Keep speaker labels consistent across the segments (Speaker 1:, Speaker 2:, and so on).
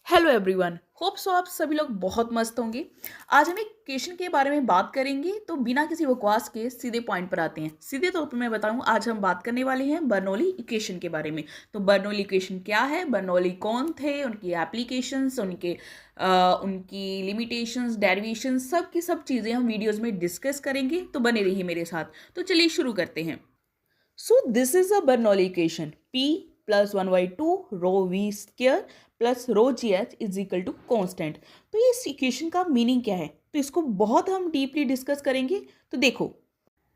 Speaker 1: Hello everyone, hope so आप सभी लोग बहुत मस्त होंगे। आज हम एक इक्वेशन के बारे में बात करेंगे, तो बिना किसी बकवास के सीधे पॉइंट पर आते हैं। सीधे तौर पर मैं बताऊं, आज हम बात करने वाले हैं बर्नौली इक्वेशन के बारे में। तो बर्नौली इक्वेशन क्या है, बर्नौली कौन थे, उनकी एप्लीकेशंस, उनकी लिमिटेशंस, डेरिवेशंस, सब की सब चीज़ें हम वीडियोज़ में डिस्कस करेंगे। तो बने रहिए मेरे साथ। तो चलिए शुरू करते हैं। So this is a Bernoulli equation. P plus 1 by 2 rho v square plus rho gh is equal to constant. तो ये इस इक्वेशन का मीनिंग क्या है, तो इसको बहुत हम डीपली डिस्कस करेंगे। तो देखो,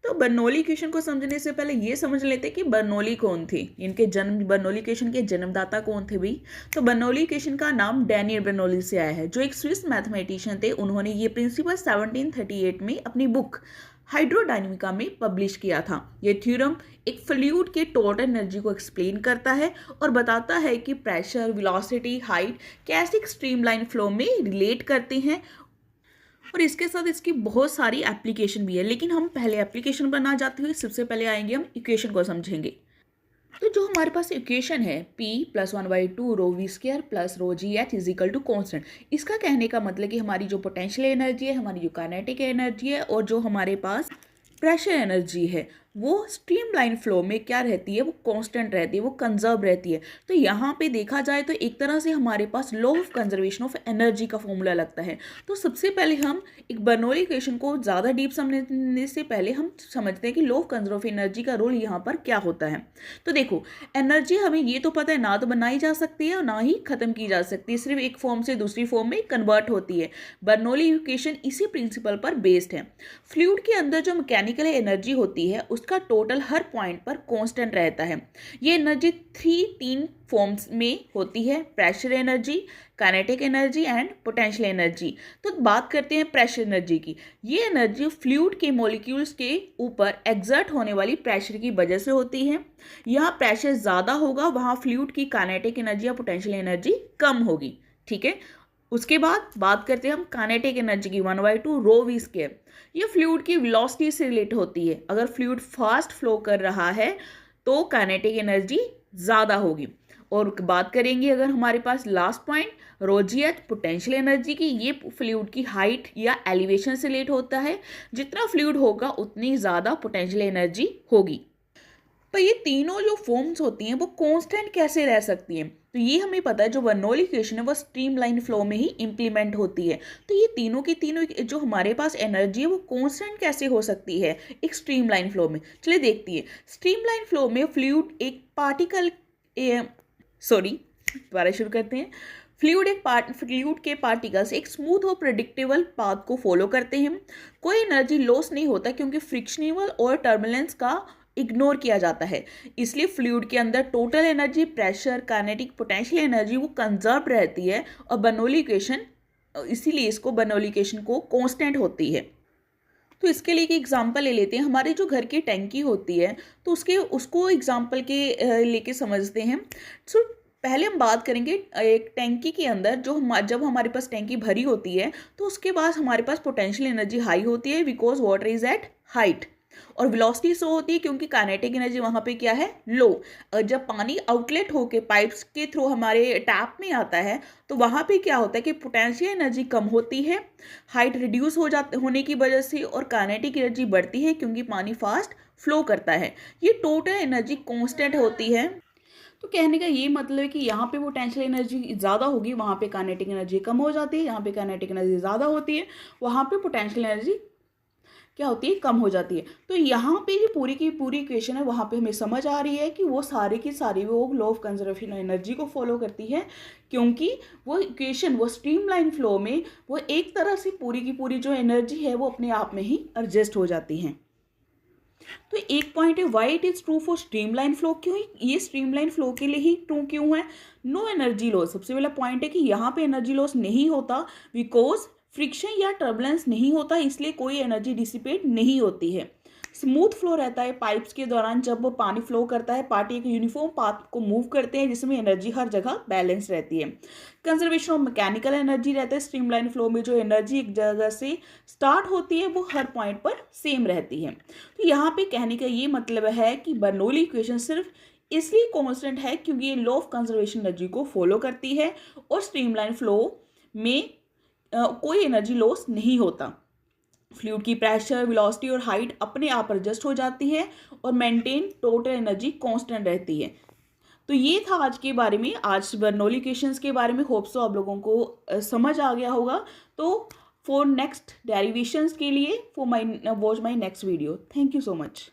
Speaker 1: तो बर्नौली इक्वेशन को समझने से पहले ये समझ लेते हैं कि बर्नौली कौन थे, इनके जन्म, बर्नौली इक्वेशन के जन्मदाता कौन थे भाई। तो बर्नौली इक्वेशन का नाम डैनियल बर्नौली से आया है, जो एक स्विस मैथमेटिशियन थे। उन्होंने ये प्रिंसिपल 1738 में अपनी बुक हाइड्रोडायनेमिका में पब्लिश किया था। ये थ्योरम एक फ्लूइड के टोटल एनर्जी को एक्सप्लेन करता है और बताता है कि प्रेशर, वेलोसिटी, हाइट कैसे एक स्ट्रीमलाइन फ्लो में रिलेट करते हैं। और इसके साथ इसकी बहुत सारी एप्लीकेशन भी है, लेकिन हम पहले एप्लीकेशन पर ना जाते हुए सबसे पहले आएंगे, हम इक्वेशन को समझेंगे। तो जो हमारे पास इक्वेशन है P plus 1 by 2 rho v square plus rho g h is equal to constant, इसका कहने का मतलब कि हमारी जो पोटेंशियल एनर्जी है, हमारी जो काइनेटिक एनर्जी है और जो हमारे पास प्रेशर एनर्जी है, वो स्ट्रीमलाइन फ्लो में क्या रहती है, वो कांस्टेंट रहती है, वो कंजर्व रहती है। तो यहाँ पे देखा जाए तो एक तरह से हमारे पास law of conservation of energy का फॉर्मूला लगता है। तो सबसे पहले हम एक बर्नौली इक्वेशन को ज़्यादा डीप समझने से पहले हम समझते हैं कि law of conserve of energy का रोल यहाँ पर क्या होता है। तो देखो, एनर्जी हमें ये तो पता है, ना तो बनाई जा सकती है और ना ही ख़त्म की जा सकती है, सिर्फ एक फॉर्म से दूसरी फॉर्म में कन्वर्ट होती है। बर्नौली इक्वेशन इसी प्रिंसिपल पर बेस्ड है। फ्लूइड के अंदर जो मैकेनिकल एनर्जी होती है, उसका टोटल हर पॉइंट पर कांस्टेंट रहता है। ये एनर्जी तीन फॉर्म्स में होती है, pressure energy, kinetic energy and potential energy. तो बात करते हैं प्रेशर एनर्जी की। ये एनर्जी फ्लूइड के मॉलिक्यूल्स के ऊपर एग्जर्ट होने वाली प्रेशर की वजह से होती है। यहाँ प्रेशर ज़्यादा होगा, वहाँ फ्लूइड की काइनेटिक एनर्जी या पोटेंशियल एनर्जी कम होगी। ठीक है, उसके बाद बात करते हैं हम काइनेटिक एनर्जी की, 1 बाई 2 रो वी स्क्वायर। ये फ्लूइड की वेलोसिटी से रिलेट होती है। अगर फ्लूइड फास्ट फ्लो कर रहा है तो काइनेटिक एनर्जी ज़्यादा होगी। और बात करेंगे अगर हमारे पास लास्ट पॉइंट रो जी एच पोटेंशियल एनर्जी की, ये फ्लूइड की हाइट या एलिवेशन से रिलेट होता है। जितना फ्लूइड होगा उतनी ज़्यादा पोटेंशियल एनर्जी होगी। पर ये तीनों जो फॉर्म्स होती हैं वो कांस्टेंट कैसे रह सकती हैं, तो ये हमें पता है, जो बर्नौली इक्वेशन है वो स्ट्रीमलाइन फ्लो में ही इंप्लीमेंट होती है। तो ये तीनों की तीनों जो हमारे पास एनर्जी है वो कांस्टेंट कैसे हो सकती है एक स्ट्रीमलाइन फ्लो में। चलिए देखती है। स्ट्रीमलाइन फ्लो में फ्लूइड एक पार्टिकल दोबारा शुरू करते हैं। फ्लूइड के पार्टिकल्स एक स्मूथ और प्रेडिक्टेबल पाथ को फॉलो करते हैं। कोई एनर्जी लॉस नहीं होता क्योंकि फ्रिक्शनल और टर्बुलेंस का इग्नोर किया जाता है। इसलिए फ्लूइड के अंदर total energy, pressure, kinetic, potential energy वो कंजर्व रहती है। और बर्नौली इक्वेशन, इसीलिए इसको बर्नौली इक्वेशन को कांस्टेंट होती है। तो इसके लिए एक एग्जांपल ले लेते हैं। हमारे जो घर की टैंकी होती है, तो उसको एग्जांपल के लेके समझते हैं। सो पहले हम बात करेंगे एक टैंकी के अंदर, जब हमारे पास टैंकी भरी होती है तो उसके बाद हमारे पास पोटेंशियल एनर्जी हाई होती है, because water is at height. और वेलोसिटी सो होती है क्योंकि काइनेटिक एनर्जी वहाँ पे क्या है, लो। जब पानी आउटलेट होके पाइप्स के थ्रू हमारे टैप में आता है तो वहाँ पे क्या होता है कि पोटेंशियल एनर्जी कम होती है, हाइट रिड्यूस होने की वजह से, और काइनेटिक एनर्जी बढ़ती है क्योंकि पानी फास्ट फ्लो करता है। ये टोटल एनर्जी कांस्टेंट होती है। तो कहने का ये मतलब है कि यहाँ पे पोटेंशियल एनर्जी ज़्यादा होगी, वहाँ पे काइनेटिक एनर्जी कम हो जाती है। यहाँ पे काइनेटिक एनर्जी ज़्यादा होती है, वहाँ पे पोटेंशियल एनर्जी क्या होती है, कम हो जाती है। तो यहाँ पे ये पूरी की पूरी इक्वेशन है, वहाँ पे हमें समझ आ रही है कि वो सारी की सारी वो लॉ ऑफ कंजर्वेशन एनर्जी को फॉलो करती है, क्योंकि वो इक्वेशन, वो स्ट्रीमलाइन फ्लो में वो एक तरह से पूरी की पूरी जो एनर्जी है वो अपने आप में ही एडजस्ट हो जाती है। तो एक पॉइंट है, why it is true for streamline flow, क्यों ये स्ट्रीमलाइन फ्लो के लिए ही ट्रू क्यों है। नो एनर्जी लॉस, सबसे पहला पॉइंट है कि यहाँ पे एनर्जी लॉस नहीं होता, बिकॉज फ्रिक्शन या टर्बुलेंस नहीं होता, इसलिए कोई एनर्जी डिसिपेट नहीं होती है। स्मूथ फ्लो रहता है पाइप्स के दौरान। जब वो पानी फ्लो करता है, पार्टी एक यूनिफॉर्म पाथ को मूव करते हैं जिसमें एनर्जी हर जगह बैलेंस रहती है। कंजर्वेशन ऑफ मैकेनिकल एनर्जी रहता है स्ट्रीमलाइन फ्लो में, जो एनर्जी एक जगह से स्टार्ट होती है वो हर पॉइंट पर सेम रहती है। तो यहाँ पे कहने का ये मतलब है कि बर्नौली इक्वेशन सिर्फ इसलिए कांस्टेंट है क्योंकि ये लॉ ऑफ कंजर्वेशन एनर्जी को फॉलो करती है और स्ट्रीमलाइन फ्लो में कोई एनर्जी लॉस नहीं होता। फ्लूइड की प्रेशर, वेलोसिटी और हाइट अपने आप एडजस्ट हो जाती है और मेंटेन टोटल एनर्जी कांस्टेंट रहती है। तो ये था आज के बारे में, आज बर्नौली इक्वेशंस के बारे में। होप सो आप लोगों को समझ आ गया होगा। तो फॉर नेक्स्ट डेरिवेशंस के लिए watch my next video. Thank you so much.